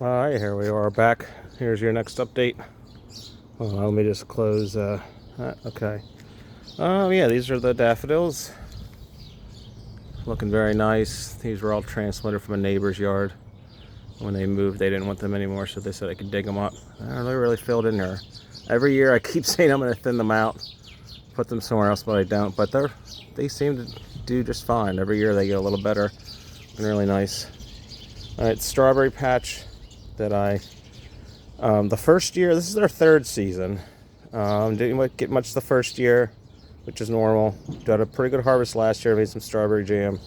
Alright, here we are back. Here's your next update. Let me just close. Okay. Oh, yeah, these are the daffodils. Looking very nice. These were all transplanted from a neighbor's yard. When they moved, they didn't want them anymore, so they said I could dig them up. They're really filled in here. Every year I keep saying I'm going to thin them out, put them somewhere else, but I don't. But they seem to do just fine. Every year they get a little better and really nice. Alright, strawberry patch that the first year, this is their third season. Didn't get much the first year, which is normal. Got a pretty good harvest last year, made some strawberry jam.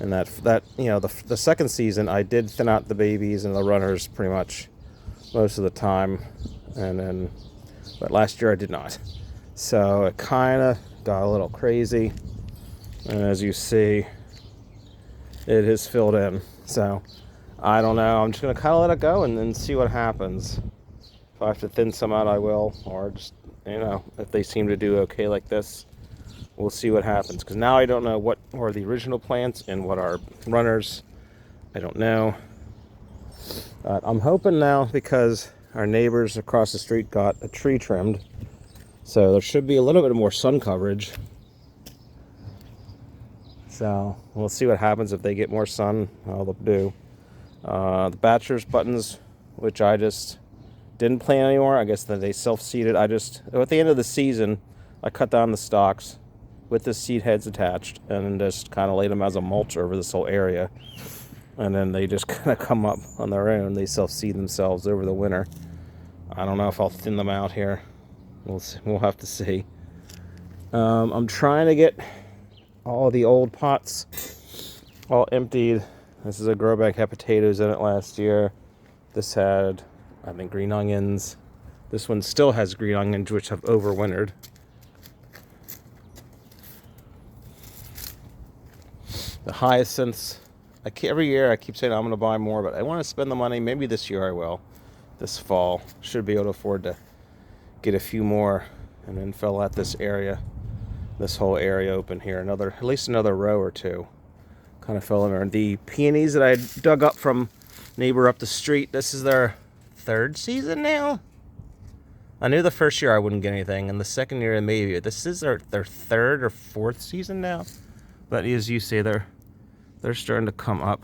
And that you know, the second season I did thin out the babies and the runners pretty much most of the time. But last year I did not. So it kind of got a little crazy. And as you see, it is filled in. So I don't know. I'm just going to kind of let it go and then see what happens. If I have to thin some out, I will. Or just, if they seem to do okay like this, we'll see what happens. Because now I don't know what are the original plants and what are runners. I don't know. I'm hoping now, because our neighbors across the street got a tree trimmed. So there should be a little bit more sun coverage. So we'll see what happens if they get more sun. How they'll do. The bachelor's buttons, which I just didn't plant anymore. I guess that they self-seeded. At the end of the season, I cut down the stalks with the seed heads attached and just kind of laid them as a mulch over this whole area. And then they just kind of come up on their own. They self-seed themselves over the winter. I don't know if I'll thin them out here. We'll see. We'll have to see. I'm trying to get all the old pots all emptied. This is a grow bag, had potatoes in it last year. This had, I think, green onions. This one still has green onions, which have overwintered. The hyacinths, every year I keep saying I'm going to buy more, but I want to spend the money. Maybe this year I will. This fall, should be able to afford to get a few more and then fill out this area, this whole area open here. At least another row or two. Kind of fell in there. The peonies that I dug up from neighbor up the street, this is their third season now. I knew the first year I wouldn't get anything, and the second year maybe. This is their third or fourth season now. But as you see, they're starting to come up.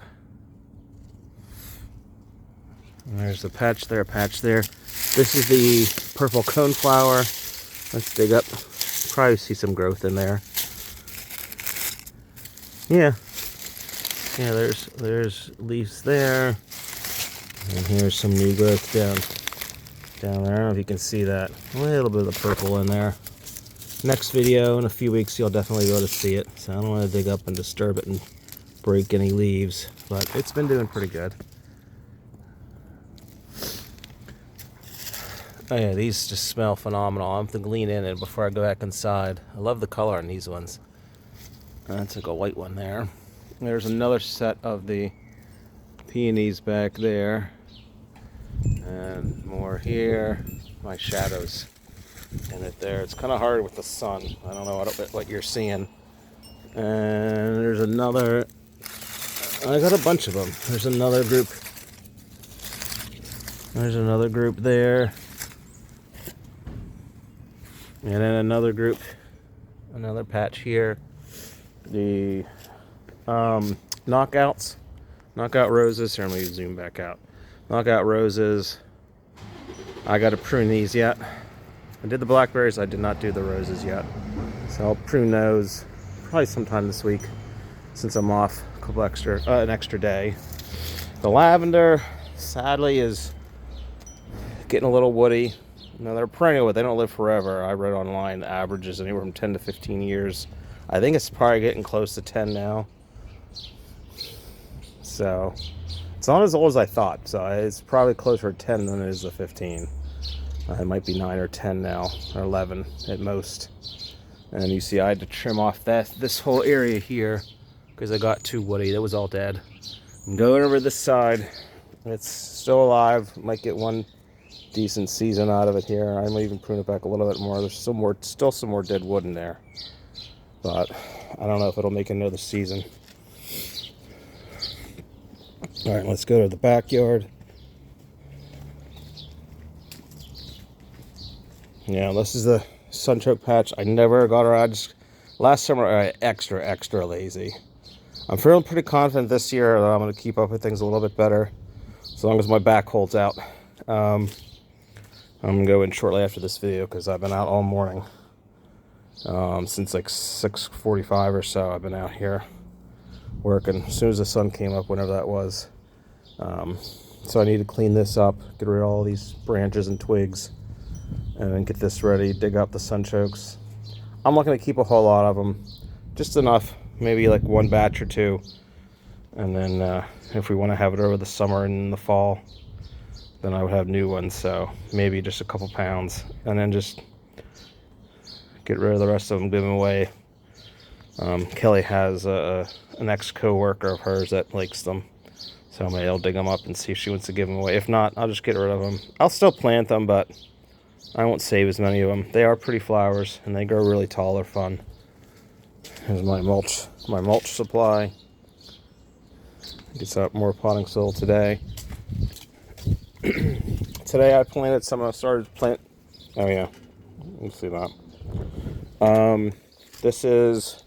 And there's a patch there, This is the purple coneflower. Let's dig up. Probably see some growth in there. Yeah. Yeah, there's leaves there. And here's some new growth down there. I don't know if you can see that. A little bit of the purple in there. Next video in a few weeks you'll definitely be able to see it. So I don't want to dig up and disturb it and break any leaves. But it's been doing pretty good. Oh yeah, these just smell phenomenal. I'm going to lean in it before I go back inside. I love the color on these ones. I took a white one there. There's another set of the peonies back there. And more here. My shadows in it there. It's kind of hard with the sun. I don't know what you're seeing. And there's another. I got a bunch of them. There's another group. There's another group there. And then another group. Another patch here. The knockout roses. Here, let me zoom back out. Knockout roses. I got to prune these yet. I did the blackberries. I did not do the roses yet. So I'll prune those probably sometime this week, since I'm off an extra day. The lavender, sadly, is getting a little woody. They're perennial, but they don't live forever. I read online the average is anywhere from 10 to 15 years. I think it's probably getting close to 10 now. So it's not as old as I thought. So it's probably closer to 10 than it is to 15. It might be 9 or 10 now, or 11 at most. And you see I had to trim off this whole area here because I got too woody. That was all dead. I'm going over this side. It's still alive. Might get one decent season out of it here. I might even prune it back a little bit more. There's still some more dead wood in there. But I don't know if it'll make another season. All right, let's go to the backyard. Yeah, this is the sunchoke patch. I never got around. Just last summer, I extra lazy. I'm feeling pretty confident this year that I'm going to keep up with things a little bit better, as long as my back holds out. I'm going to go in shortly after this video because I've been out all morning. Since like 6:45 or so, I've been out here working. As soon as the sun came up, whenever that was. So I need to clean this up, get rid of all these branches and twigs, and then get this ready, dig up the sunchokes. I'm not going to keep a whole lot of them, just enough, maybe like one batch or two. And then if we want to have it over the summer and in the fall, then I would have new ones, so maybe just a couple pounds. And then just get rid of the rest of them, give them away. Kelly has an ex-co-worker of hers that likes them. So maybe I'll dig them up and see if she wants to give them away. If not, I'll just get rid of them. I'll still plant them, but I won't save as many of them. They are pretty flowers, and they grow really tall. They're fun. Here's my mulch supply. Get some more potting soil today. Today I planted some. I started plant. Oh yeah, you can see that. This is.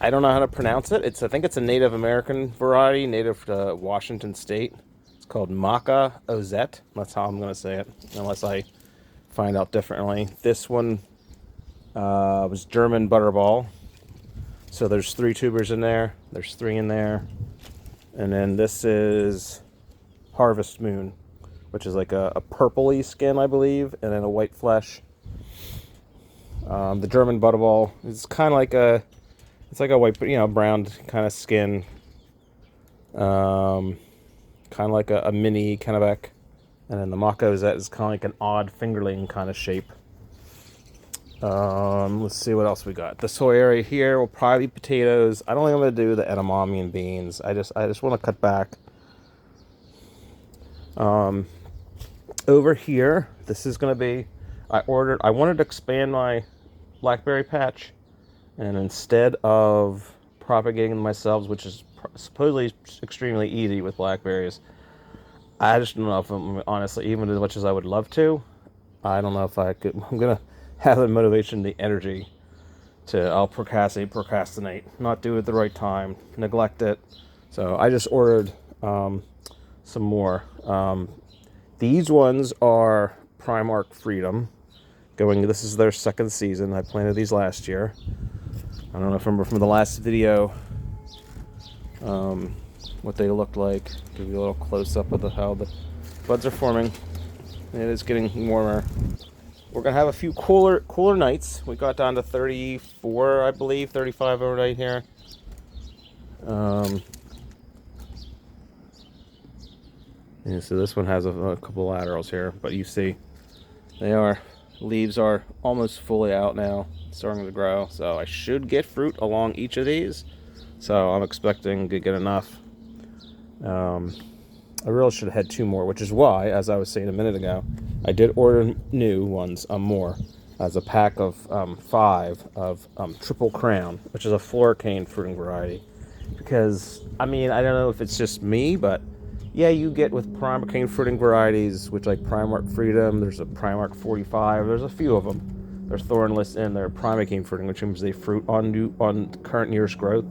I don't know how to pronounce it. I think it's a Native American variety, native to Washington State. It's called Maca Ozette. That's how I'm going to say it, unless I find out differently. This one was German Butterball. So there's 3 tubers in there. There's 3 in there. And then this is Harvest Moon, which is like a purpley skin, I believe, and then a white flesh. The German Butterball is kind of like it's like a white, brown kind of skin. Kind of like a mini Kennebec. And then the Maca Ozette is kind of like an odd fingerling kind of shape. Let's see what else we got. This whole area here will probably be potatoes. I don't think I'm going to do the edamame and beans. I just want to cut back. Over here, this is going to be, I wanted to expand my blackberry patch, and instead of propagating them myself, which is supposedly extremely easy with blackberries, I just don't know if I'm, honestly, even as much as I would love to, I don't know if I could. I'm going to have the motivation, the energy I'll procrastinate, not do it at the right time, neglect it. So I just ordered some more. These ones are Primark Freedom. This is their 2nd season. I planted these last year. I don't know if you remember from the last video what they looked like. Give you a little close-up of how the buds are forming. It is getting warmer. We're going to have a few cooler nights. We got down to 34, I believe, 35 overnight here. Yeah, so this one has a couple laterals here, but you see leaves are almost fully out now, starting to grow. So I should get fruit along each of these. So I'm expecting to get enough. I really should have had 2 more, which is why, as I was saying a minute ago, I did order new ones, more, as a pack of 5 of Triple Crown, which is a floricane fruiting variety. Because, I don't know if it's just me, but yeah, you get with Primark fruiting varieties, which like Primark Freedom, there's a Primark 45, there's a few of them. They're thornless and they're Primark fruiting, which means they fruit on current year's growth.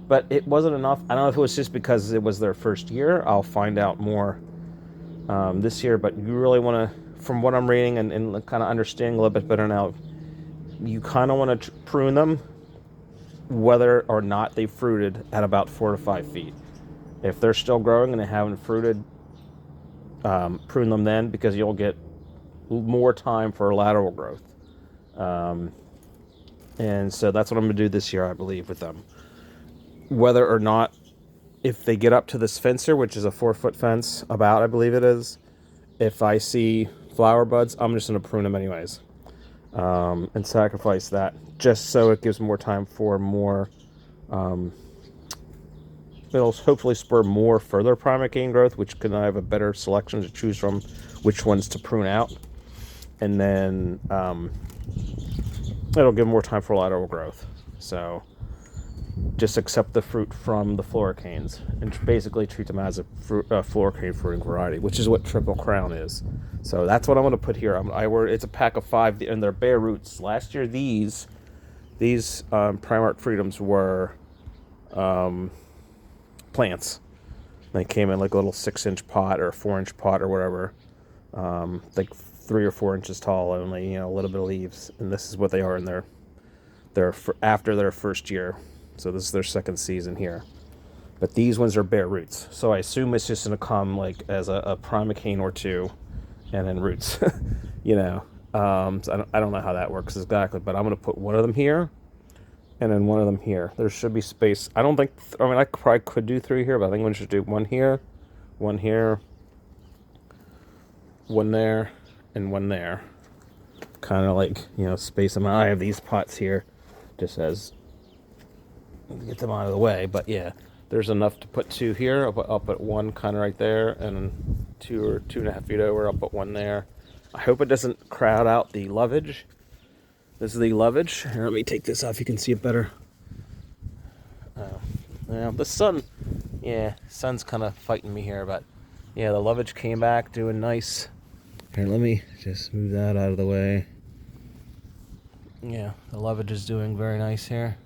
But it wasn't enough. I don't know if it was just because it was their first year. I'll find out more this year. But you really want to, from what I'm reading and kind of understanding a little bit better now, you kind of want to prune them whether or not they fruited at about 4 to 5 feet. If they're still growing and they haven't fruited, prune them then, because you'll get more time for lateral growth. And so that's what I'm going to do this year, I believe, with them. Whether or not, if they get up to this fencer, which is a 4-foot fence, I believe it is, if I see flower buds, I'm just going to prune them anyways. And sacrifice that, just so it gives more time for more, it'll hopefully spur more further Primark growth, which can I have a better selection to choose from, which ones to prune out. And then it'll give more time for lateral growth. So just accept the fruit from the floricanes and basically treat them as a floricane fruiting variety, which is what Triple Crown is. So that's what I'm going to put here. It's a pack of 5, and they're bare roots. Last year, these Primark Freedoms were plants. They came in like a little 6-inch pot or a 4-inch pot or whatever, like 3 or 4 inches tall, only, a little bit of leaves. And this is what they are in after their first year. So this is their second season here. But these ones are bare roots. So I assume it's just going to come like as a primocane or two and then roots. So I don't know how that works exactly, but I'm going to put one of them here and then one of them here. There should be space. I probably could do 3 here, but I think we should do one here, one there, and one there. Kind of like, space them out. I have these pots here just as get them out of the way, but yeah, there's enough to put 2 here. I'll put one kind of right there, and 2 or 2.5 feet over, I'll put one there. I hope it doesn't crowd out the lovage. This is the lovage. Here, let me take this off. You can see it better. The sun's kind of fighting me here, but yeah, the lovage came back doing nice. Here, let me just move that out of the way. Yeah, the lovage is doing very nice here.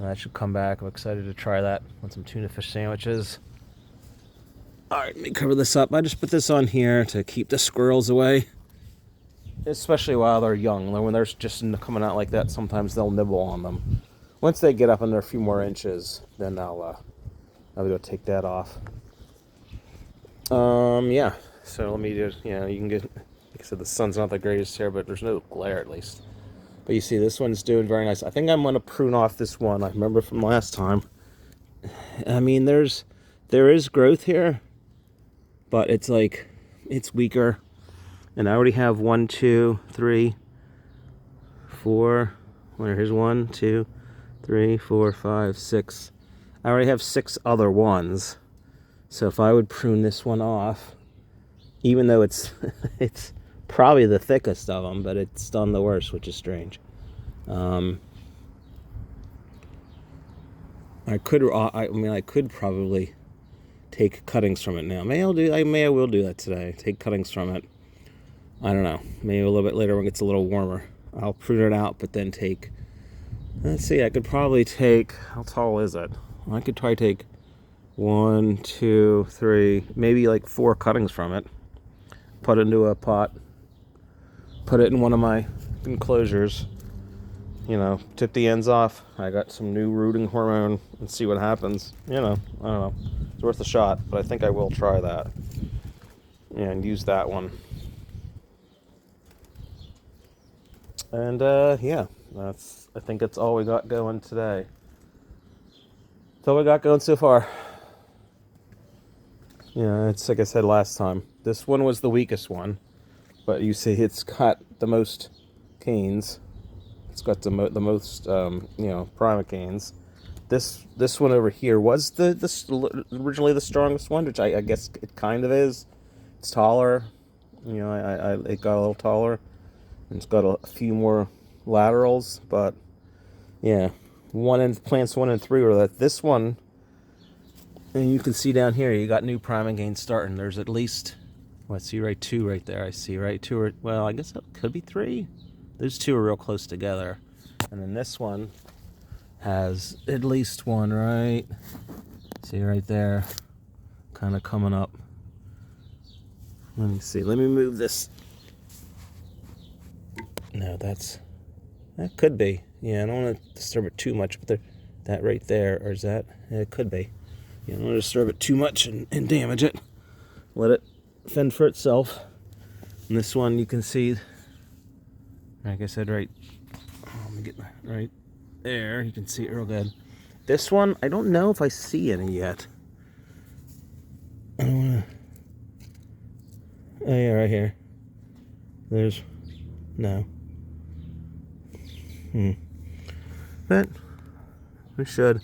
That should come back. I'm excited to try that on some tuna fish sandwiches. All right, let me cover this up. I just put this on here to keep the squirrels away, especially while they're young. When they're just coming out like that, sometimes they'll nibble on them. Once they get up in there a few more inches, then I'll go take that off. Yeah. So let me just, you can get, like I said, the sun's not the greatest here, but there's no glare at least. But you see, this one's doing very nice. I think I'm going to prune off this one. I remember from last time. I mean, there is growth here, but it's weaker. And I already have 1, 2, 3, 4. Here's 1, 2, 3, 4, 5, 6. I already have 6 other ones. So if I would prune this one off, even though it's probably the thickest of them, but it's done the worst, which is strange. I could probably take cuttings from it now. I will do that today. Take cuttings from it. I don't know. Maybe a little bit later when it gets a little warmer. I'll prune it out, but then take. Let's see. I could probably take. How tall is it? I could try take 1, 2, 3, maybe like 4 cuttings from it. Put it into a pot. Put it in one of my enclosures. Tip the ends off. I got some new rooting hormone and see what happens. I don't know. It's worth a shot, but I think I will try that. And use that one. And I think that's all we got going today. That's all we got going so far. It's like I said last time. This one was the weakest one, but you see it's got the most canes. It's got the most primocanes. This one over here was originally the strongest one, which I guess it kind of is. It's taller. It got a little taller. And it's got a few more laterals, but yeah, plants 1 and 3 were that. This one, and you can see down here, you got new primocanes starting. There's at least, I see 2 right there. I see 2, well, I guess it could be 3. Those 2 are real close together. And then this one has at least 1, right? See right there, kind of coming up. Let me see. Let me move this. No, that could be. Yeah, I don't want to disturb it too much, but that right there, or is that? Yeah, it could be. You don't want to disturb it too much and damage it. Let it fend for itself. And this one, you can see, like I said, let me get right there. You can see it real good. This one, I don't know if I see any yet. I don't want to. Oh yeah, right here. There's no. But we should.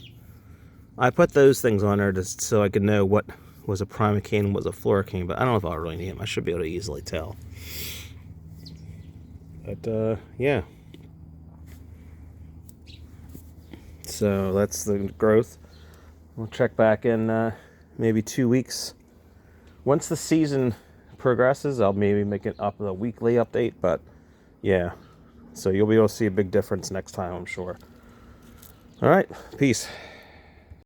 I put those things on there just so I could know what was a primocane and what was a floricane, but I don't know if I'll really need them. I should be able to easily tell. But yeah. So that's the growth. We'll check back in maybe 2 weeks. Once the season progresses, I'll maybe make it up a weekly update, but yeah. So you'll be able to see a big difference next time, I'm sure. All right, peace.